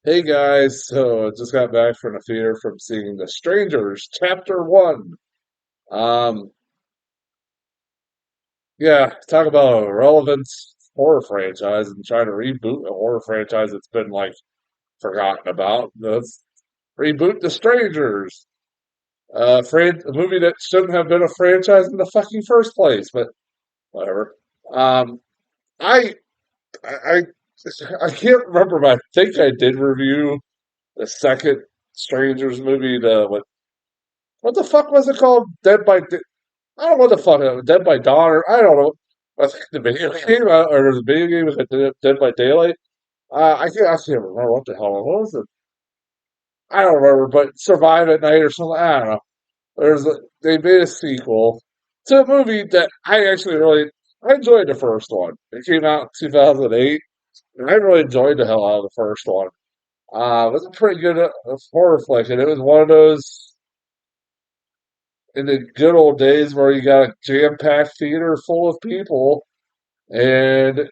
Hey guys, so I just got back from the theater from seeing The Strangers Chapter 1. Um, yeah, talk about a relevant horror franchise and trying to reboot a horror franchise that's been like forgotten about. Let's reboot The Strangers. A movie that shouldn't have been a franchise in the fucking first place, but whatever. Um, I, I, I can't remember, but I think I did review the second Strangers movie, what the fuck was it called? I don't know what the fuck. Dead by Dawn, or I don't know. I think the video game, or the video game was Dead by Daylight. I can't remember what the hell it was. I don't remember, but Survive at Night or something. I don't know. They made a sequel to a movie that I enjoyed the first one. It came out in 2008, and I really enjoyed the hell out of the first one. It was a pretty good horror flick, and it was one of those in the good old days where you got a jam-packed theater full of people, and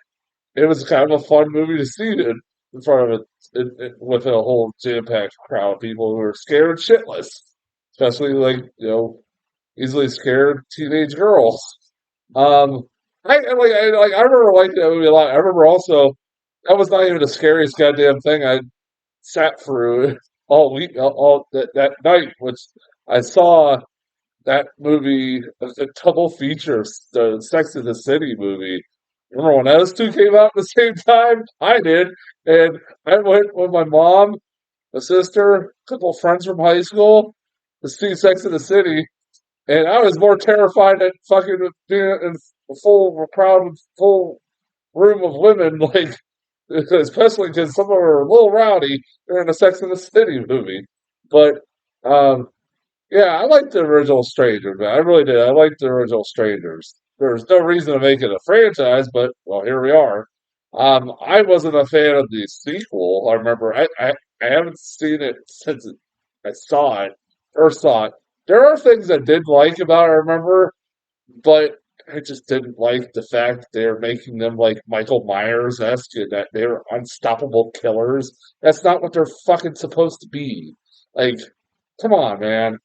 it was kind of a fun movie to see in front of with a whole jam-packed crowd of people who were scared shitless, especially easily scared teenage girls. Um, I remember liking that movie a lot. I remember also that was not even the scariest goddamn thing I sat through all week, all that night, which I saw that movie, a double feature, the Sex and the City movie. Remember when those two came out at the same time? I did, and I went with my mom, a sister, a couple of friends from high school to see Sex and the City, and I was more terrified than fucking being in a full crowd, full room of women, like especially because some of them were a little rowdy during the Sex and the City movie, but. Um, yeah, I liked the original Strangers, man. I really did. I liked the original Strangers. There's no reason to make it a franchise, but well, here we are. I wasn't a fan of the sequel. I remember I haven't seen it since I saw it, first saw it. There are things I did like about it, I remember, but I just didn't like the fact they're making them like Michael Myers-esque and that they're unstoppable killers. That's not what they're fucking supposed to be. Like, come on, man.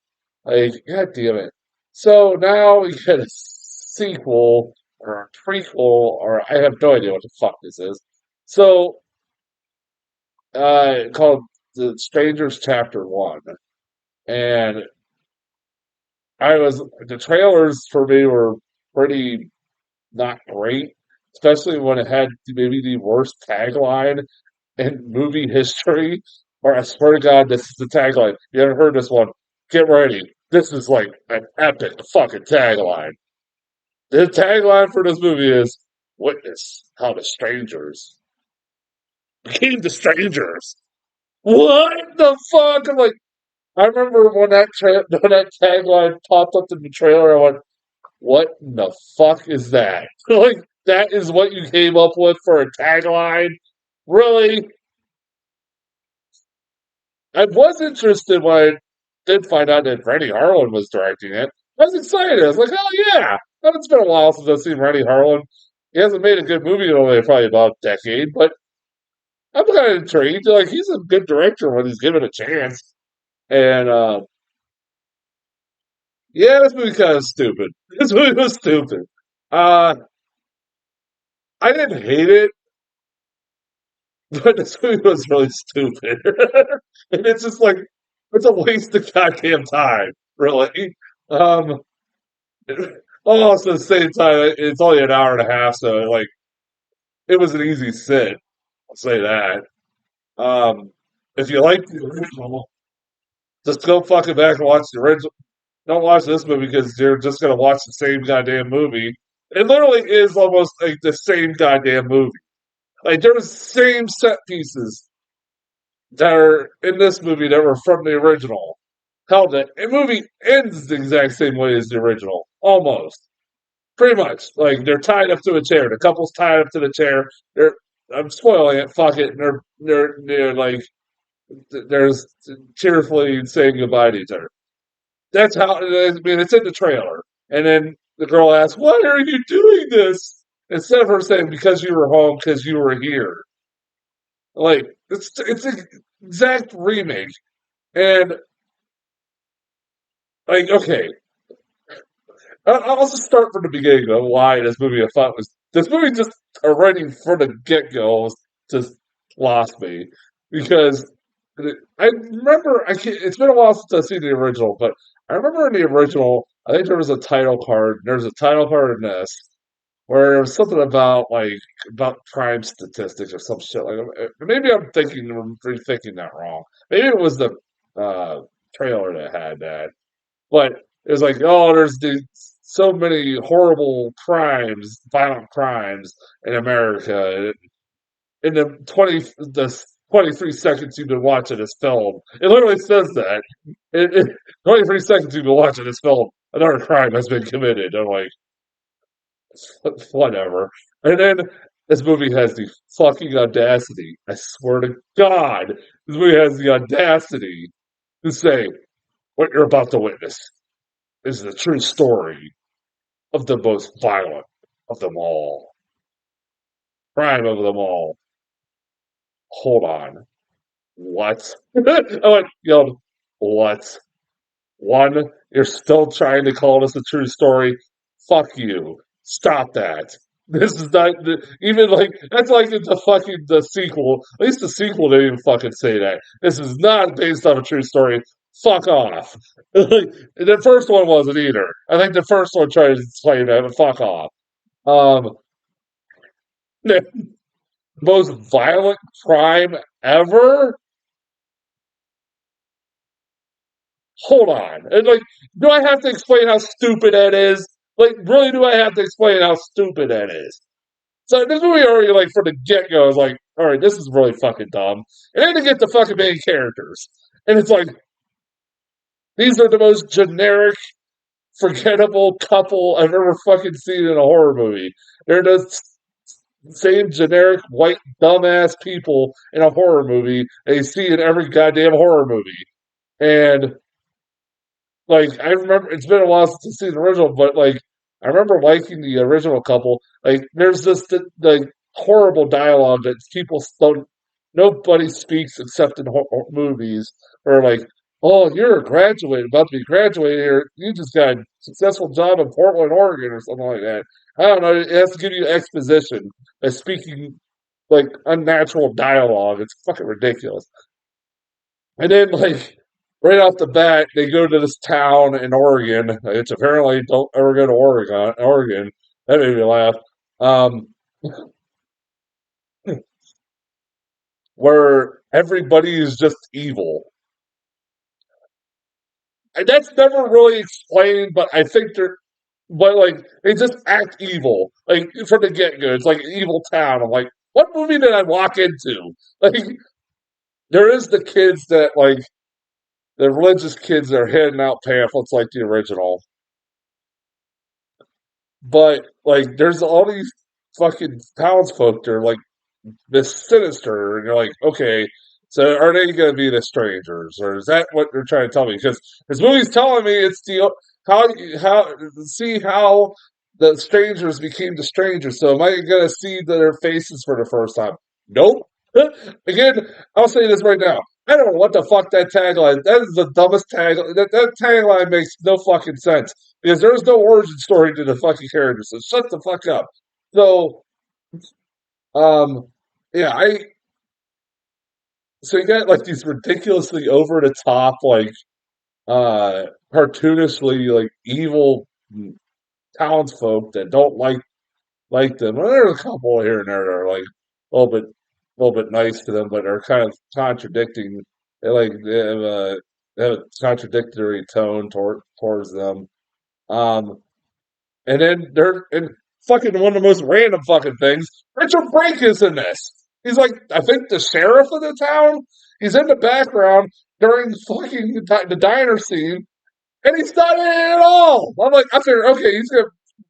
Like, god damn it. So now we get a sequel or a prequel, or I have no idea what the fuck this is. So, called The Strangers Chapter 1. And the trailers for me were pretty not great, especially when it had maybe the worst tagline in movie history. Or I swear to God, this is the tagline. You haven't heard this one? Get ready. This is like an epic fucking tagline. The tagline for this movie is "Witness how the strangers became the strangers." What the fuck? I'm like, I remember when when that tagline popped up in the trailer. I went, "What in the fuck is that?" Like, that is what you came up with for a tagline? Really? I was interested when I did find out that Rennie Harlan was directing it. I was excited. I was like, "Hell yeah!" It's been a while since I've seen Rennie Harlan. He hasn't made a good movie in only probably about a decade, but I'm kind of intrigued. Like, he's a good director when he's given a chance. And yeah, this movie kind of stupid. This movie was stupid. Uh, I didn't hate it, but this movie was really stupid. And it's just like it's a waste of goddamn time, really. Um, almost at the same time, it's only an hour and a half, so like it was an easy sit. I'll say that. Um, if you like the original, just go fucking back and watch the original. Don't watch this movie because you're just gonna watch the same goddamn movie. It literally is almost like the same goddamn movie. Like there's the same set pieces that are in this movie that were from the original. Hell, the movie ends the exact same way as the original, almost, pretty much. Like they're tied up to a chair. The couple's tied up to the chair. They're I'm spoiling it. Fuck it. And they're like there's cheerfully saying goodbye to each other. That's how. I mean, it's in the trailer. And then the girl asks, "Why are you doing this?" Instead of her saying, "Because you were home, because you were here." Like it's an exact remake, and like okay, I'll just start from the beginning of why this movie I thought was this movie just already from the get go just lost me because I remember it's been a while since I've seen the original, but I remember in the original I think there was a title card. There's a title card in this where it was something about about crime statistics or some shit like that. Maybe I'm rethinking that wrong. Maybe it was the uh, trailer that had that. But it was like, oh, so many horrible crimes, violent crimes in America. In the 23 seconds you've been watching this film, it literally says that. 23 seconds you've been watching this film, another crime has been committed. I'm like, whatever. And then this movie has the fucking audacity. I swear to God, this movie has the audacity to say, what you're about to witness is the true story of the most violent of them all. Crime of them all. Hold on. What? I yelled, what? One, you're still trying to call this a true story? Fuck you. Stop that. This is not even like that's like the fucking the sequel. At least the sequel didn't even fucking say that. This is not based on a true story. Fuck off. The first one wasn't either. I think the first one tried to explain that, but fuck off. Um, the most violent crime ever? Hold on. And like, do I have to explain how stupid that is? Like, really, do I have to explain how stupid that is? So this movie already, like, from the get go, is like, all right, this is really fucking dumb. And then to get the fucking main characters, and it's like these are the most generic, forgettable couple I've ever fucking seen in a horror movie. They're the same generic white dumbass people in a horror movie that you see in every goddamn horror movie. And like I remember, it's been a while since I've seen the original, but like I remember liking the original couple. Like there's this like horrible dialogue that people don't, nobody speaks except in movies. Or like, oh, you're a graduate, about to be graduated here. You just got a successful job in Portland, Oregon, or something like that. I don't know. It has to give you exposition by speaking like unnatural dialogue. It's fucking ridiculous. And then, like, right off the bat, they go to this town in Oregon. It's apparently don't ever go to Oregon. Oregon. That made me laugh. Um, where everybody is just evil. And that's never really explained, but I think they're, but like, they just act evil. Like, from the get go. It's like an evil town. I'm like, what movie did I walk into? Like, there is the kids that, like, the religious kids that are handing out pamphlets like the original. But like, there's all these fucking townsfolk. They're like this sinister, and you're like, okay, so are they going to be the strangers, or is that what they're trying to tell me? Because this movie's telling me it's the how see how the strangers became the strangers. So am I going to see their faces for the first time? Nope. Again, I'll say this right now. I don't know what the fuck that tagline. That is the dumbest tagline. That tagline makes no fucking sense because there's no origin story to the fucking characters. So shut the fuck up. So, um, yeah, so you got like these ridiculously over the top, like cartoonishly like evil townsfolk that don't like them. Well, there's a couple here and there that are like a little bit nice to them, but are kind of contradicting. They have a contradictory tone towards them. Um, and then they're and fucking one of the most random fucking things. Richard Brake is in this. He's like I think the sheriff of the town. He's in the background during fucking the diner scene, and he's not in it at all. I'm like, I figured, okay, he's gonna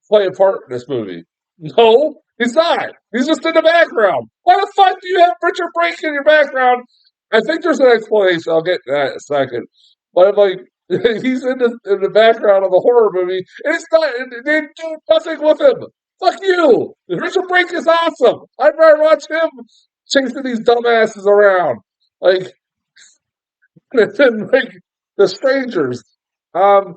play a part in this movie. No, he's not. He's just in the background. Why the fuck do you have Richard Brake in your background? I think there's an explanation. I'll get to that in a second. But I'm like, he's in the background of a horror movie, and it's not. They do nothing with him. Fuck you. Richard Brake is awesome. I'd rather watch him chasing these dumbasses around. Like, and then, like, the strangers. Um,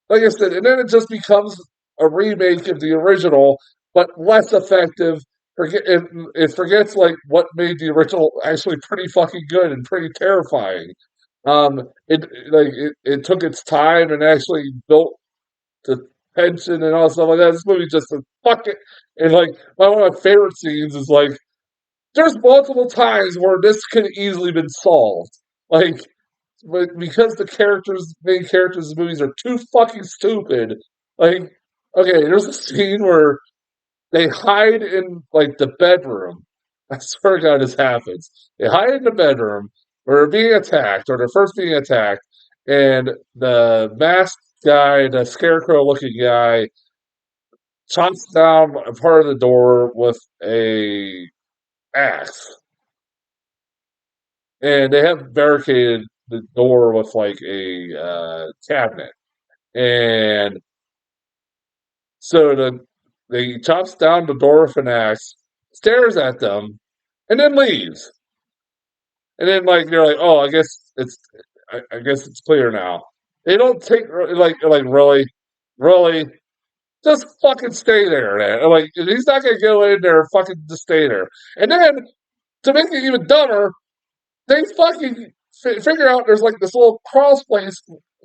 like I said, and then it just becomes a remake of the original, but less effective. It forgets like what made the original actually pretty fucking good and pretty terrifying. It took its time and actually built the tension and all stuff like that. This movie just a fucking and like one of my favorite scenes is like there's multiple times where this could have easily been solved. Like, but because main characters of the movies are too fucking stupid. Like, okay, there's a scene where they hide in like the bedroom. I swear to God, this happens. They hide in the bedroom where they're being attacked, or they're first being attacked, and the masked guy, the scarecrow-looking guy, chops down a part of the door with a axe, and they have barricaded the door with like a cabinet, and so they chops down the door with an axe, stares at them, and then leaves. And then like they're like, oh, I guess it's clear now. They don't take like really just fucking stay there. Man. Like he's not gonna go in there, fucking just stay there. And then to make it even dumber, they fucking figure out there's like this little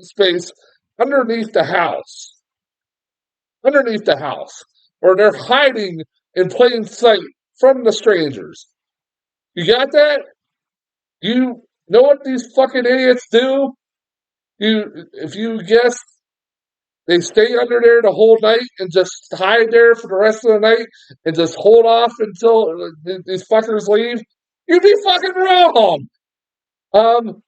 space underneath the house, underneath the house, where they're hiding in plain sight from the strangers. You got that? You know what these fucking idiots do? If you guess they stay under there the whole night and just hide there for the rest of the night and just hold off until these fuckers leave, you'd be fucking wrong. Um,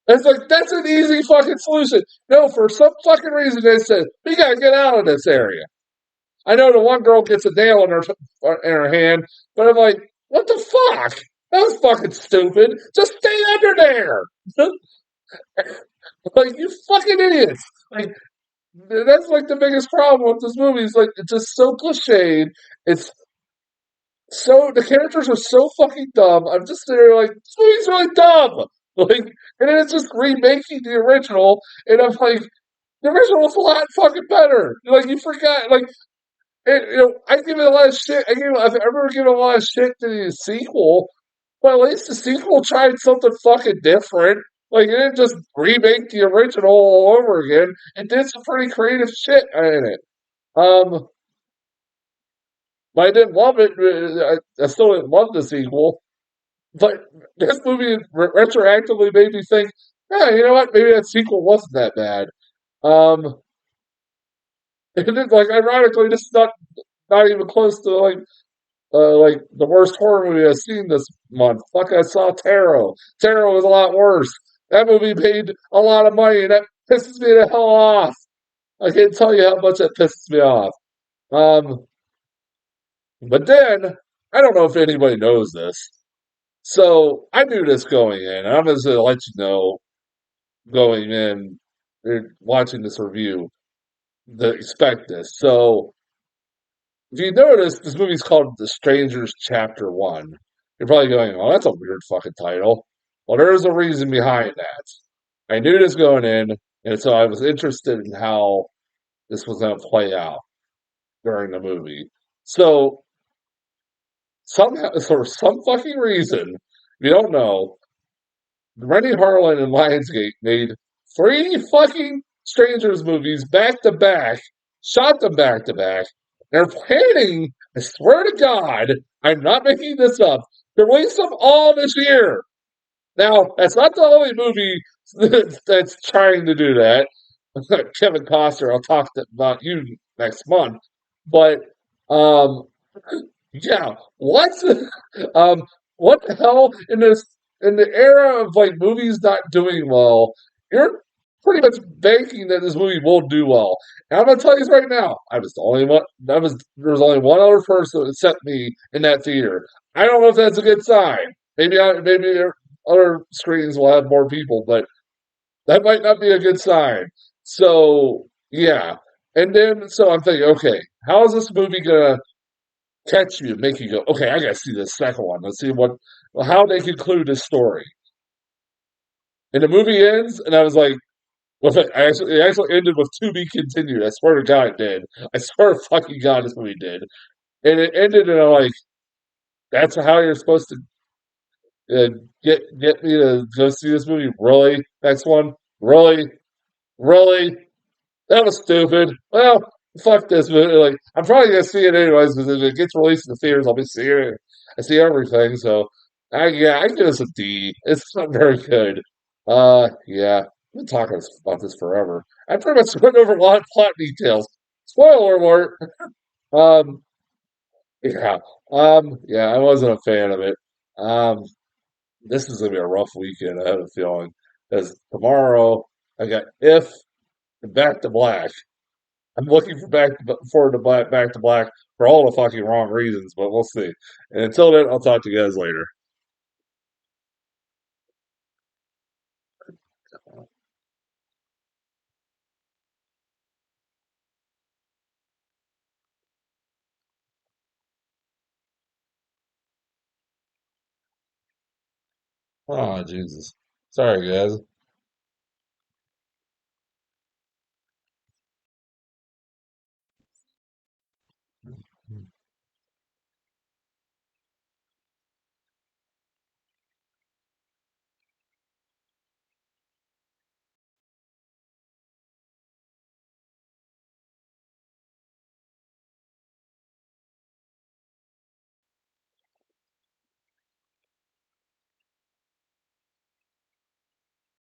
it's like that's an easy fucking solution. No, for some fucking reason they said we gotta get out of this area. I know the one girl gets a nail in her hand, but I'm like, what the fuck? That was fucking stupid. Just stay under there. Like you fucking idiots. Like that's like the biggest problem with this movie. Is like it's just so cliched. It's so the characters are so fucking dumb. I'm just there like this movie's really dumb. Like and then it's just remaking the original, and I'm like the original was a lot fucking better. Like you forgot like I give it a lot of shit. I've ever given a lot of shit to the sequel, but at least the sequel tried something fucking different. Like, it didn't just remake the original all over again. It did some pretty creative shit in it. Um, but I didn't love it. I still didn't love the sequel. But this movie retroactively made me think, yeah, you know what? Maybe that sequel wasn't that bad. Um, and then, like, ironically, this is not even close to like the worst horror movie I've seen this month. Fuck, I saw Tarot. Tarot was a lot worse. That movie made a lot of money, and that pisses me the hell off. I can't tell you how much that pisses me off. Um, but then I don't know if anybody knows this. So I knew this going in. I'm just gonna let you know going in, watching this review, to expect this. So if you notice, this movie's called The Strangers Chapter 1. You're probably going, oh, that's a weird fucking title. Well, there is a reason behind that. I knew this going in, and so I was interested in how this was going to play out during the movie. So, for some fucking reason, you don't know, Rennie Harlan and Lionsgate made 3 fucking Strangers movies back to back, shot them back to back. They're planning, I swear to God, I'm not making this up, to release them all this year. Now, that's not the only movie that's trying to do that. Kevin Costner, I'll talk about you next month. But, um, yeah, what? What the hell in the era of like movies not doing well? You're pretty much banking that this movie will do well. And I'm gonna tell you this right now. I was the only one. There was only one other person except me in that theater. I don't know if that's a good sign. Maybe other screens will have more people, but that might not be a good sign. So yeah, and then so I'm thinking, okay, how is this movie gonna catch you and make you go, okay, I gotta see the second one. Let's see how they conclude this story. And the movie ends, and I was like, well, it actually ended with to be continued. I swear to God, it did. I swear to fucking God, this movie did. And it ended, and I'm like, that's how you're supposed to uh, get me to go see this movie? Really? Next one? Really? Really? That was stupid. Well, fuck this movie. Like, I'm probably gonna see it anyways because if it gets released in the theaters, I'll be seeing it. I see everything, so I give this a D. It's not very good. Yeah, we've been talking about this forever. I pretty much went over a lot of plot details. Spoiler alert. Um, yeah, yeah, I wasn't a fan of it. Um, this is gonna be a rough weekend. I have a feeling because tomorrow I got If and Back to Black. I'm looking for forward to Back to Black for all the fucking wrong reasons, but we'll see. And until then, I'll talk to you guys later. Oh, Jesus. Sorry, guys.